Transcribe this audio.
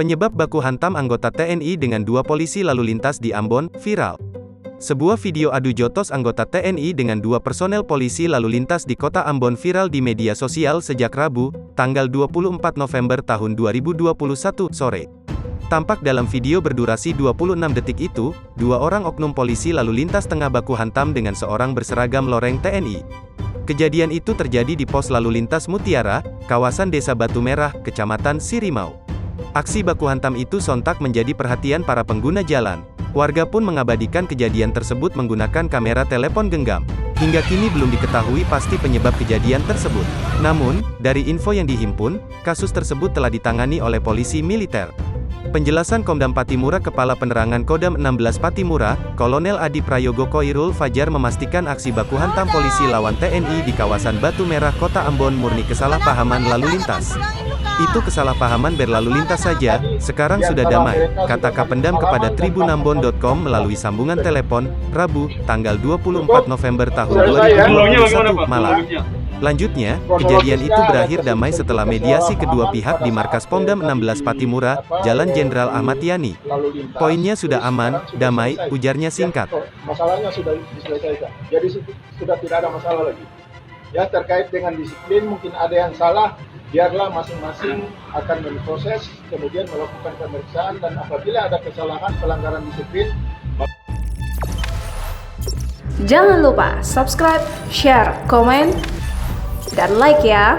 Penyebab baku hantam anggota TNI dengan dua polisi lalu lintas di Ambon, viral. Sebuah video adu jotos anggota TNI dengan dua personel polisi lalu lintas di kota Ambon viral di media sosial sejak Rabu, tanggal 24 November tahun 2021, sore. Tampak dalam video berdurasi 26 detik itu, dua orang oknum polisi lalu lintas tengah baku hantam dengan seorang berseragam loreng TNI. Kejadian itu terjadi di pos lalu lintas Mutiara, kawasan Desa Batu Merah, Kecamatan Sirimau. Aksi baku hantam itu sontak menjadi perhatian para pengguna jalan. Warga pun mengabadikan kejadian tersebut menggunakan kamera telepon genggam. Hingga kini belum diketahui pasti penyebab kejadian tersebut. Namun, dari info yang dihimpun, kasus tersebut telah ditangani oleh polisi militer. Penjelasan Komdam Patimura Kepala Penerangan Kodam 16 Patimura, Kolonel Adi Prayogo Koirul Fajar memastikan aksi baku hantam polisi lawan TNI di kawasan Batu Merah Kota Ambon murni kesalahpahaman lalu lintas. Itu kesalahpahaman berlalu lintas saja, sekarang sudah damai, kata Kapendam kepada tribunambon.com melalui sambungan telepon, Rabu, tanggal 24 November tahun 2021, malam. Lanjutnya, kejadian itu berakhir damai setelah mediasi kedua pihak di markas Pomdam 16 Patimura, Jalan Jenderal Ahmad Yani. Poinnya sudah aman, damai, ujarnya singkat. Masalahnya sudah diselesaikan, jadi sudah tidak ada masalah lagi. Ya, terkait dengan disiplin mungkin ada yang salah, biarlah masing-masing akan memproses, kemudian melakukan pemeriksaan, dan apabila ada kesalahan pelanggaran disiplin. Jangan lupa subscribe, share, komen, dan like ya.